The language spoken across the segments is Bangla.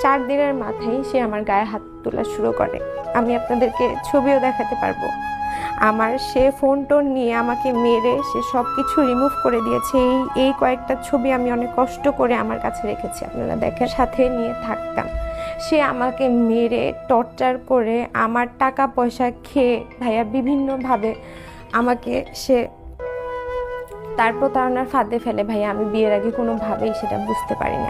4 দিনের মাথায় সে আমার গায়ে হাত তোলা শুরু করে। আমি আপনাদেরকে ছবিও দেখাতে পারবো। আমার সে ফোন টোন নিয়ে আমাকে মেরে সে সব কিছু রিমুভ করে দিয়েছে। এই কয়েকটা ছবি আমি অনেক কষ্ট করে আমার কাছে রেখেছি, আপনারা দেখেন। সাথে নিয়ে থাকতাম। সে আমাকে মেরে টর্চার করে আমার টাকা পয়সা খেয়ে ভাইয়া বিভিন্নভাবে আমাকে সে তার প্রতারণার ফাঁদে ফেলে। ভাইয়া আমি বিয়ের আগে কোনোভাবেই সেটা বুঝতে পারিনি।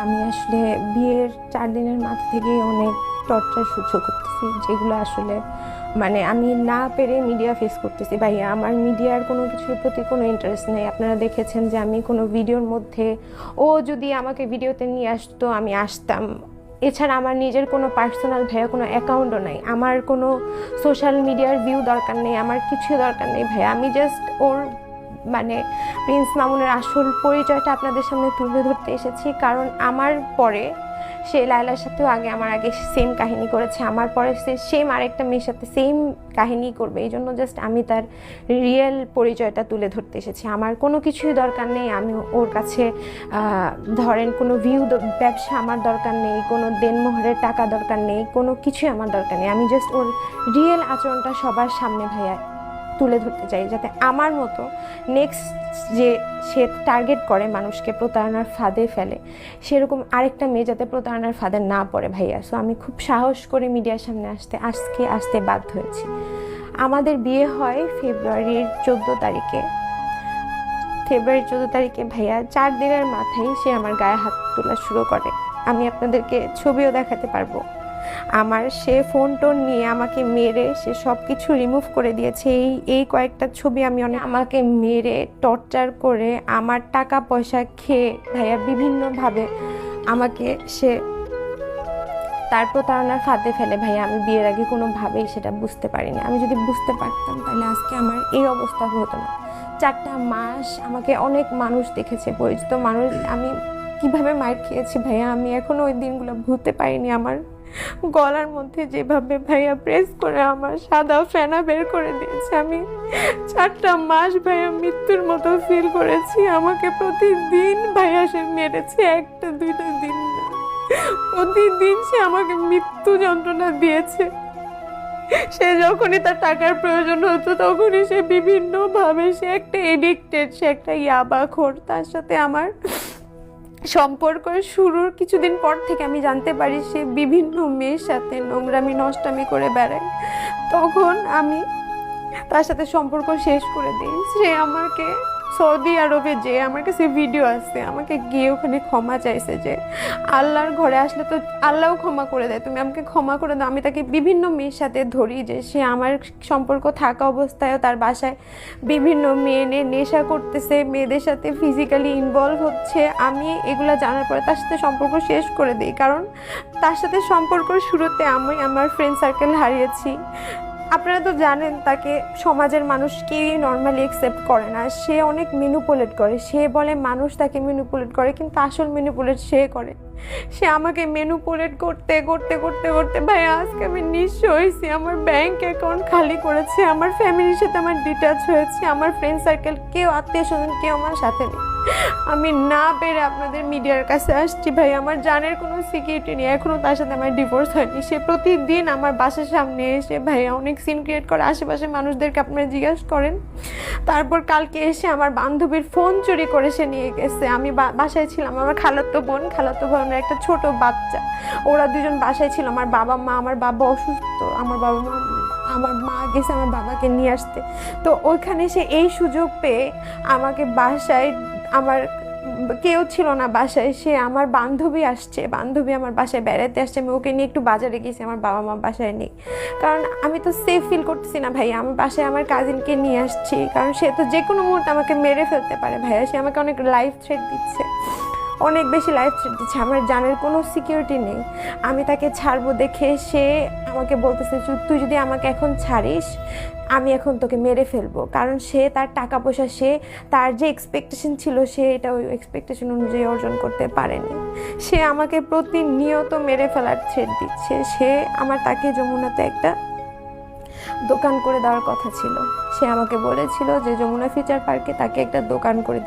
আমি আসলে বিয়ের 4 দিনের মাথা থেকেই অনেক টর্চার সহ্য করতেছি, যেগুলো আসলে আমি না পেরে মিডিয়া ফেস করতেছি। ভাইয়া আমার মিডিয়ার কোনো কিছুর প্রতি কোনো ইন্টারেস্ট নেই। আপনারা দেখেছেন যে আমি কোনো ভিডিওর মধ্যে ও যদি আমাকে ভিডিওতে নিয়ে আসতো আমি আসতাম। এছাড়া আমার নিজের কোনো পার্সোনাল ভাইয়া কোনো অ্যাকাউন্টও নাই। আমার কোনো সোশ্যাল মিডিয়ার ভিউ দরকার নেই, আমার কিছু দরকার নেই ভাইয়া। আমি জাস্ট ওর প্রিন্স মামুনের আসল পরিচয়টা আপনাদের সামনে তুলে ধরতে এসেছি। কারণ আমার পরে সে লায়লার সাথেও আমার আগে সেম কাহিনী করেছে, আমার পরে সে সেম আরেকটা মেয়ের সাথে সেম কাহিনী করবে। এই জন্য জাস্ট আমি তার রিয়েল পরিচয়টা তুলে ধরতে এসেছি। আমার কোনো কিছুই দরকার নেই। আমি ওর কাছে ধরেন কোনো ভিউ ব্যবসা আমার দরকার নেই, কোনো দেনমোহরের টাকা দরকার নেই, কোনো কিছুই আমার দরকার নেই। আমি জাস্ট ওর রিয়েল আচরণটা সবার সামনে ভাইয়া তুলে ধরতে চাই, যাতে আমার মতো নেক্সট যে সে টার্গেট করে মানুষকে প্রতারণার ফাঁদে ফেলে, সেরকম আরেকটা মেয়ে যাতে প্রতারণার ফাঁদে না পড়ে ভাইয়া। সো আমি খুব সাহস করে মিডিয়ার সামনে আসতে বাধ্য হয়েছি। আমাদের বিয়ে হয় ফেব্রুয়ারির 14 তারিখে। ভাইয়া 4 দিনের মাথায় সে আমার গায়ে হাত তোলা শুরু করে। আমি আপনাদেরকে ছবিও দেখাতে পারবো। আমার সে ফোন টোন নিয়ে আমাকে মেরে সে সব কিছু রিমুভ করে দিয়েছে। এই কয়েকটা ছবি আমি আমাকে মেরে টর্চার করে আমার টাকা পয়সা খেয়ে ভাইয়া বিভিন্নভাবে আমাকে সে তার প্রতারণার ফাঁদে ফেলে। ভাইয়া আমি বিয়ের আগে কোনোভাবেই সেটা বুঝতে পারিনি। আমি যদি বুঝতে পারতাম তাহলে আজকে আমার এই অবস্থা হতো না। 4টা মাস আমাকে অনেক মানুষ দেখেছে, পরিচিত মানুষ। আমি কিভাবে মার খেয়েছি ভাইয়া, আমি এখনো ওই দিনগুলো ভুলতে পারিনি। আমার গলার মধ্যে যেভাবে ভাইয়া প্রেস করে আমার সাদা ফেনা বের করে দিয়েছে, আমি 4টা মাস ভাইয়া মৃত্যুর মতো ফিল করেছি। আমাকে প্রতিদিন ভাইয়া সে মেরেছে, 1টা 2টা দিন না, প্রতিদিন সে আমাকে মৃত্যু যন্ত্রণা দিয়েছে। সে যখনই তার টাকার প্রয়োজন হতো তখনই সে বিভিন্নভাবে সে একটা এডিক্টেড, সে একটা ইয়াবাখোর। তার সাথে আমার সম্পর্কের শুরুর কিছুদিন পর থেকে আমি জানতে পারি সে বিভিন্ন মেয়ের সাথে নোংরামি নষ্টামি করে বেড়ায়। তখন আমি তার সাথে সম্পর্ক শেষ করে দিই। সে আমাকে সৌদি আরবে যে আমার কাছে ভিডিও আছে, আমাকে গিয়ে ওখানে ক্ষমা চাইছে যে আল্লাহর ঘরে আসলে তো আল্লাহও ক্ষমা করে দেয়, তুমি আমাকে ক্ষমা করে দাও। আমি তাকে বিভিন্ন মেয়ের সাথে ধরি যে সে আমার সম্পর্ক থাকা অবস্থায়ও তার বাসায় বিভিন্ন মেয়ে নিয়ে নেশা করতেছে, মেয়েদের সাথে ফিজিক্যালি ইনভলভ হচ্ছে। আমি এগুলো জানার পরে তার সাথে সম্পর্ক শেষ করে দিই। কারণ তার সাথে সম্পর্ক শুরুতে আমি আমার ফ্রেন্ড সার্কেল হারিয়েছি। আপনারা তো জানেন তাকে সমাজের মানুষ কেউই নর্মালি অ্যাকসেপ্ট করে না। সে অনেক ম্যানিপুলেট করে, সে বলে মানুষ তাকে ম্যানিপুলেট করে, কিন্তু আসল ম্যানিপুলেট সে করে। সে আমাকে ম্যানিপুলেট করতে করতে করতে করতে ভাই আজকে আমি নিঃস্ব হয়েছি। আমার ব্যাংক অ্যাকাউন্ট খালি করেছে, আমার ফ্যামিলির সাথে আমার ডিটাচ হয়েছে, আমার ফ্রেন্ড সার্কেল কেউ আত্মীয় স্বজন কেউ আমার সাথে নেই। আমি না পেরে আপনাদের মিডিয়ার কাছে আসছি ভাই। আমার জানের কোনো সিকিউরিটি নেই, এখনও তার সাথে আমার ডিভোর্স হয়নি। সে প্রতিদিন আমার বাসার সামনে এসে ভাইয়া অনেক সিন ক্রিয়েট করে, আশেপাশে মানুষদেরকে আপনারা জিজ্ঞাসা করেন। তারপর কালকে এসে আমার বান্ধবীর ফোন চুরি করে সে নিয়ে গেছে। আমি বাসায় ছিলাম, আমার খালাতো বোনের একটা ছোট বাচ্চা, ওরা দুজন বাসায় ছিল। আমার বাবা অসুস্থ, আমার মা গেছে আমার বাবাকে নিয়ে আসতে। তো ওইখানে সে এই সুযোগ পেয়ে আমাকে বাসায়, আমার কেউ ছিল না বাসায়, সে আমার বান্ধবী আমার বাসায় বেড়াতে আসছে। আমি ওকে নিয়ে একটু বাজারে গেছি, আমার বাবা মা বাসায় নেই। কারণ আমি তো সেফ ফিল করতেছি না ভাইয়া। আমি বাসায় আমার কাজিনকে নিয়ে আসছি, কারণ সে তো যে কোনো মুহূর্তে আমাকে মেরে ফেলতে পারে ভাইয়া। সে আমাকে অনেক লাইফ থ্রেট দিচ্ছে, অনেক বেশি লাইফ থ্রেট দিচ্ছে। আমার জানের কোনো সিকিউরিটি নেই। আমি তাকে ছাড়বো দেখে সে আমাকে বলতেছে তুই যদি আমাকে এখন ছাড়িস আমি এখন তোকে মেরে ফেলবো। কারণ সে তার টাকা পয়সা, সে তার যে এক্সপেকটেশন ছিল সে এটা ওই এক্সপেকটেশন অনুযায়ী অর্জন করতে পারেনি। সে আমাকে প্রতিনিয়ত মেরে ফেলার থ্রেট দিচ্ছে। তাকে যমুনাতে একটা দোকান করে দেওয়ার কথা ছিল। সে আমাকে বলেছিল যে যমুনা ফিউচার পার্কে তাকে একটা দোকান করে